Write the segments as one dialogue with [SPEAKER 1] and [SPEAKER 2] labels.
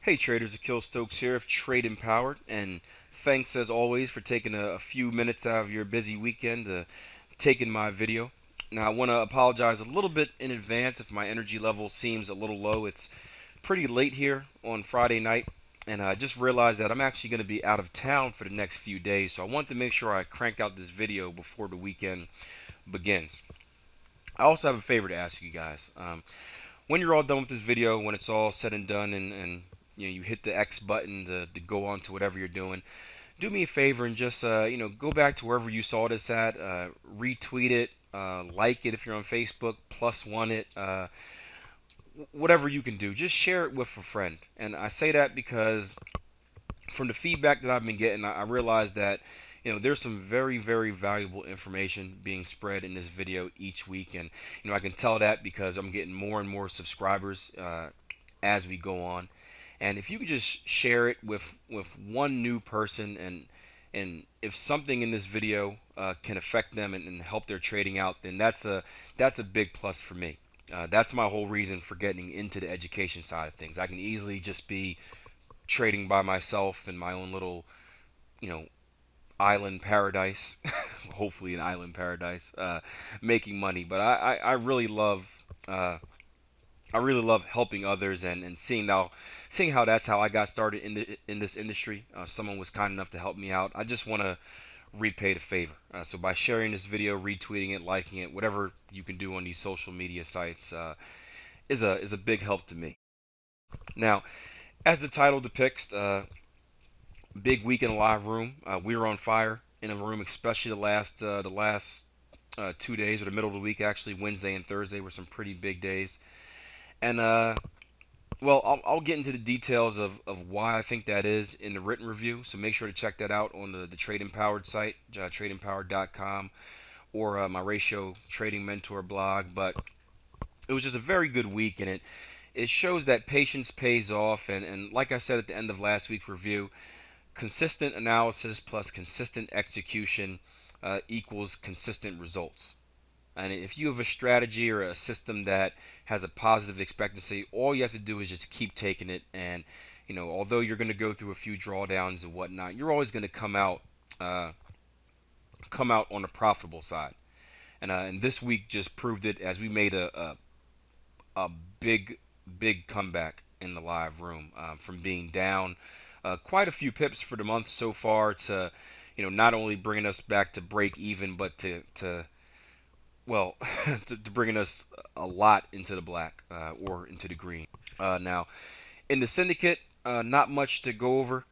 [SPEAKER 1] Hey traders, Akil Stokes here of Trade Empowered, and thanks as always for taking a few minutes out of your busy weekend to take in my video. Now I want to apologize a little bit in advance if my energy level seems a little low. It's pretty late here on Friday night, and I just realized that I'm actually going to be out of town for the next few days, so I want to make sure I crank out this video before the weekend begins. I also have a favor to ask you guys. When you're all done with this video, when it's all said and done, and you hit the X button to go on to whatever you're doing, do me a favor and just go back to wherever you saw this at, retweet it, like it if you're on Facebook, plus one it, whatever you can do. Just share it with a friend. And I say that because from the feedback that I've been getting, I realized that there's some very valuable information being spread in this video each week, and I can tell that because I'm getting more and more subscribers as we go on. And if you could just share it with one new person, and if something in this video can affect them and help their trading out, then that's a big plus for me. That's my whole reason for getting into the education side of things. I can easily just be trading by myself in my own little, you know, island paradise, hopefully an island paradise, making money. But I really love helping others, and seeing how that's how I got started in this industry. Someone was kind enough to help me out. I just want to repay the favor. So by sharing this video, retweeting it, liking it, whatever you can do on these social media sites, is a big help to me. Now, as the title depicts, big week in a live room. We were on fire in a room, especially the last 2 days, or the middle of the week actually. Wednesday and Thursday were some pretty big days, and well, I'll get into the details of why I think that is in the written review. So make sure to check that out on the Trade Empowered site, tradeempowered.com, or my Ratio Trading Mentor blog. But it was just a very good week, and it shows that patience pays off. And like I said at the end of last week's review, consistent analysis plus consistent execution equals consistent results. And if you have a strategy or a system that has a positive expectancy, all you have to do is just keep taking it. And although you're going to go through a few drawdowns and whatnot, you're always going to come out on the profitable side. And this week just proved it, as we made a big comeback in the live room, from being down quite a few pips for the month so far to not only bringing us back to break even, but to well, to bringing us a lot into the black, or into the green. Now, in the syndicate, not much to go over.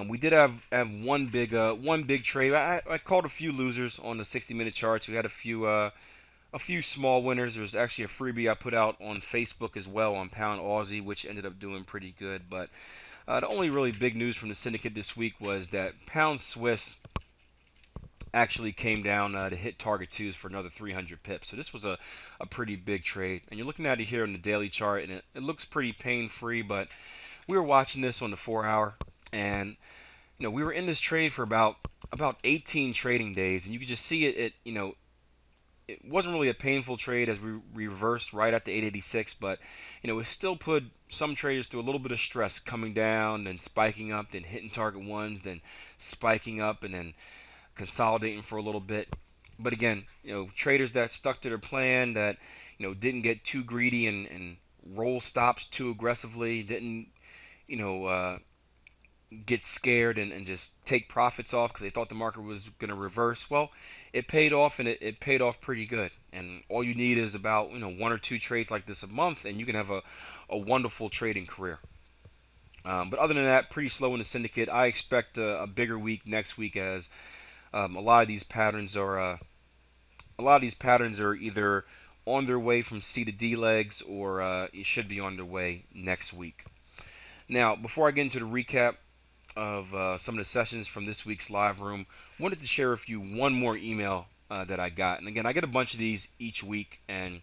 [SPEAKER 1] We did have one big trade. I called a few losers on the 60-minute charts. We had a few small winners. There was actually a freebie I put out on Facebook as well on Pound Aussie, which ended up doing pretty good. But the only really big news from the syndicate this week was that Pound Swiss actually came down to hit target twos for another 300 pips. So this was a pretty big trade. And you're looking at it here on the daily chart, and it looks pretty pain-free, but we were watching this on the 4-hour, and we were in this trade for about 18 trading days, and you could just see it wasn't really a painful trade as we reversed right at the 886, but it still put some traders through a little bit of stress, coming down and spiking up, then hitting target ones, then spiking up, and then consolidating for a little bit. But again, traders that stuck to their plan, that didn't get too greedy and roll stops too aggressively, didn't get scared and just take profits off because they thought the market was going to reverse. Well, it paid off, and it paid off pretty good. And all you need is about one or two trades like this a month, and you can have a wonderful trading career. But other than that, pretty slow in the syndicate. I expect a bigger week next week, as a lot of these patterns are either on their way from C to D legs, or it should be on their way next week. Now, before I get into the recap of some of the sessions from this week's live room, wanted to share with you one more email that I got. And again, I get a bunch of these each week, and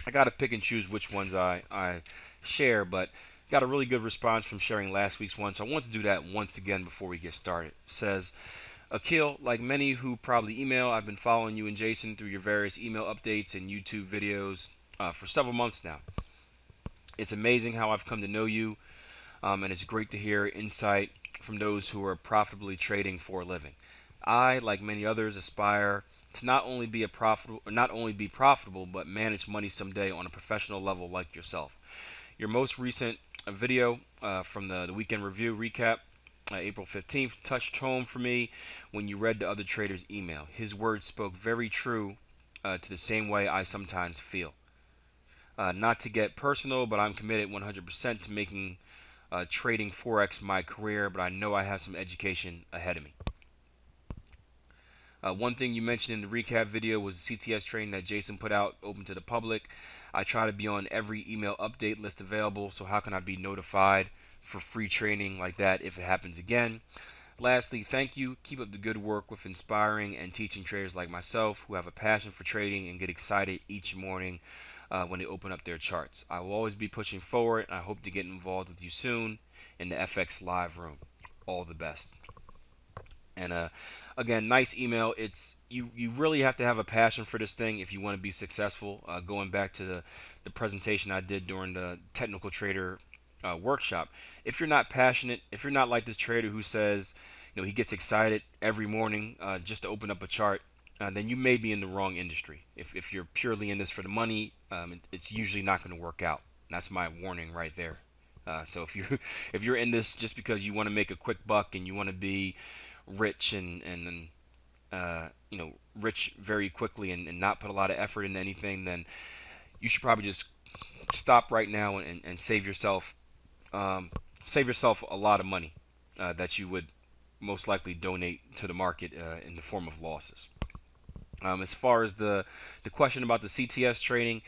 [SPEAKER 1] I got to pick and choose which ones I share, but got a really good response from sharing last week's one, so I want to do that once again before we get started. It says, Akil, like many who probably email, I've been following you and Jason through your various email updates and YouTube videos for several months now. It's amazing how I've come to know you. and it's great to hear insight from those who are profitably trading for a living. I, like many others, aspire to not only be profitable, but manage money someday on a professional level like yourself. Your most recent video from the weekend review recap, April 15th, touched home for me when you read the other trader's email. His words spoke very true to the same way I sometimes feel. Not to get personal, but I'm committed 100% to making trading Forex my career, but I know I have some education ahead of me. One thing you mentioned in the recap video was the CTS training that Jason put out open to the public. I try to be on every email update list available, so how can I be notified for free training like that if it happens again? Lastly, thank you. Keep up the good work with inspiring and teaching traders like myself who have a passion for trading and get excited each morning when they open up their charts. I will always be pushing forward, and I hope to get involved with you soon in the FX Live room. All the best. And again, nice email. It's you really have to have a passion for this thing if you want to be successful. Going back to the presentation I did during the technical trader workshop, if you're not passionate, if you're not like this trader who says, he gets excited every morning just to open up a chart, then you may be in the wrong industry. If you're purely in this for the money, it's usually not going to work out. That's my warning right there. So if you're in this just because you want to make a quick buck and you want to be rich and rich very quickly and not put a lot of effort into anything, then you should probably just stop right now and save yourself a lot of money that you would most likely donate to the market in the form of losses. As far as the question about the CTS trading,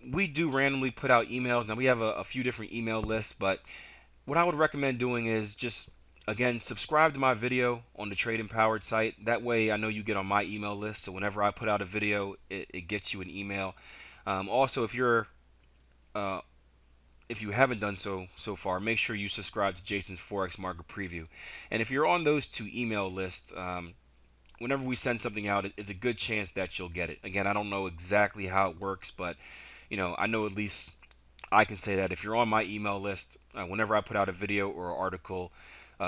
[SPEAKER 1] we do randomly put out emails. Now we have a few different email lists, but what I would recommend doing is just, again, subscribe to my video on the Trade Empowered site. That way I know you get on my email list, so whenever I put out a video, it gets you an email. Also, if you haven't done so far, make sure you subscribe to Jason's Forex Market Preview. And if you're on those two email lists, whenever we send something out, it's a good chance that you'll get it. Again, I don't know exactly how it works, but I know at least I can say that if you're on my email list, whenever I put out a video or an article,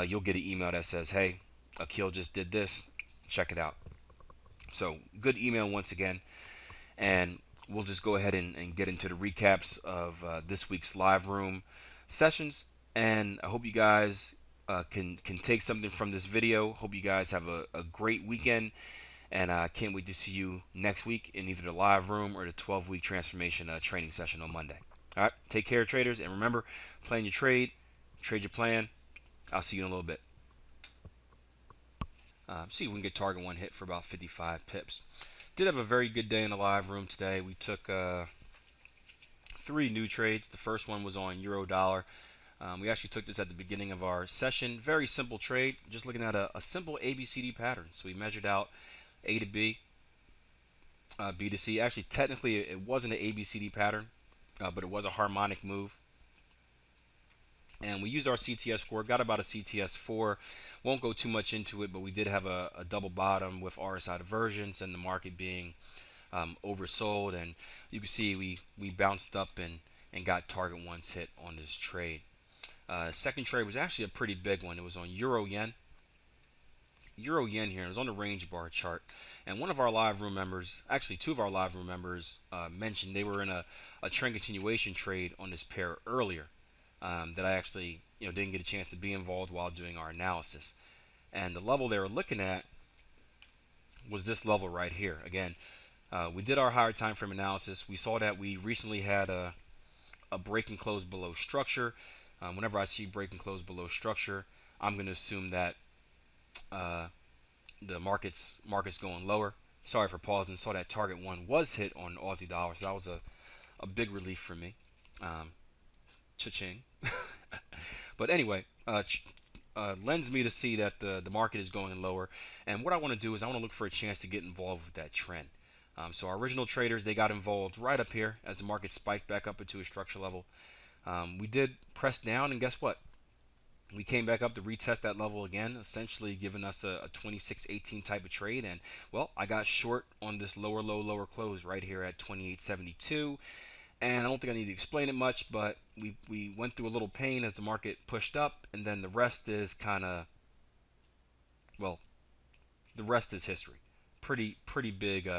[SPEAKER 1] you'll get an email that says, hey, Akil just did this, check it out. So good email once again, and we'll just go ahead and get into the recaps of this week's live room sessions. And I hope you guys can take something from this video. Hope you guys have a great weekend, and I can't wait to see you next week in either the live room or the 12-week transformation training session on Monday. All right, take care, traders, and remember, plan your trade your plan. I'll see you in a little bit. See if we can get target one hit for about 55 pips. Did have a very good day in the live room today. We took 3 new trades. The first one was on euro dollar. We actually took this at the beginning of our session. Very simple trade, just looking at a simple ABCD pattern. So we measured out A to B, B to C. Actually, technically, it wasn't an ABCD pattern, but it was a harmonic move. And we used our CTS score, got about a CTS 4. Won't go too much into it, but we did have a double bottom with RSI divergence and the market being oversold. And you can see we bounced up and got target ones hit on this trade. Second trade was actually a pretty big one. It was on Euro Yen. Euro Yen here. It was on the range bar chart. And one of our live room members, actually 2 of our live room members, mentioned they were in a trend continuation trade on this pair earlier. That I actually didn't get a chance to be involved while doing our analysis. And the level they were looking at was this level right here. Again, we did our higher time frame analysis. We saw that we recently had a break and close below structure. Whenever I see break and close below structure, I'm going to assume that the market's going lower. Sorry for pausing. Saw that target one was hit on Aussie dollar, so that was a big relief for me. Cha-ching. But anyway, lends me to see that the market is going lower, and what I want to do is I want to look for a chance to get involved with that trend. So our original traders, they got involved right up here as the market spiked back up into a structure level. We did press down, and guess what? We came back up to retest that level again, essentially giving us a 26.18 type of trade. And well, I got short on this lower low, lower close right here at 28.72. And I don't think I need to explain it much, but we went through a little pain as the market pushed up, and then the rest is kind of, well, the rest is history. Pretty big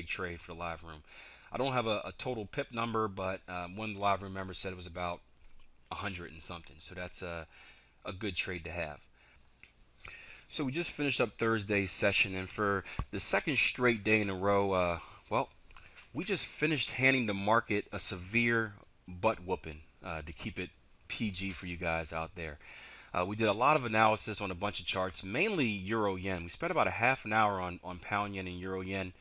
[SPEAKER 1] trade for the live room. I don't have a total pip number, but one of the live room members said it was about 100 and something. So that's a good trade to have. So we just finished up Thursday's session, and for the second straight day in a row, well, we just finished handing the market a severe butt whooping, to keep it PG for you guys out there. We did a lot of analysis on a bunch of charts, mainly Euro Yen. We spent about a half an hour on Pound Yen and Euro Yen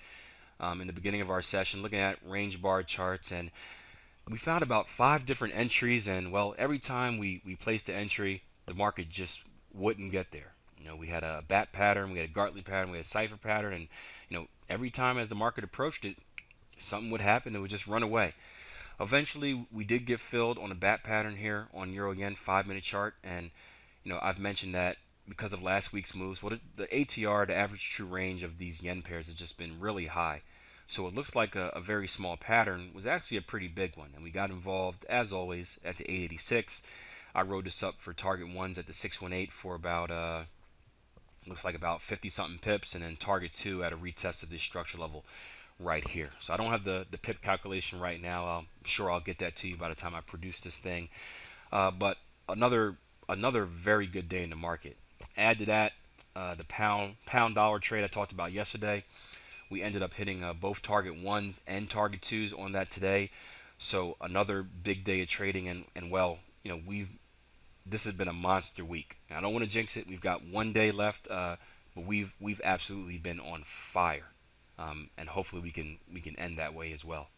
[SPEAKER 1] in the beginning of our session, looking at range bar charts, and we found about 5 different entries. And well, every time we placed the entry, the market just wouldn't get there. You know, we had a bat pattern, we had a Gartley pattern, we had a cipher pattern, and you know, every time as the market approached it, something would happen. It would just run away. Eventually, we did get filled on a bat pattern here on Euro Yen 5-minute chart, and you know, I've mentioned that because of last week's moves, well, the ATR, the average true range of these yen pairs, has just been really high. So it looks like a very small pattern was actually a pretty big one, and we got involved as always at the 886. I rode this up for target ones at the 618 for about looks like about 50 something pips, and then target 2 at a retest of this structure level right here. So I don't have the pip calculation right now. I'm sure I'll get that to you by the time I produce this thing. But another very good day in the market. Add to that the pound dollar trade I talked about yesterday. We ended up hitting both target 1s and target 2s on that today. So another big day of trading, and well, you know, this has been a monster week. Now, I don't want to jinx it. We've got 1 day left, but we've absolutely been on fire, and hopefully we can end that way as well.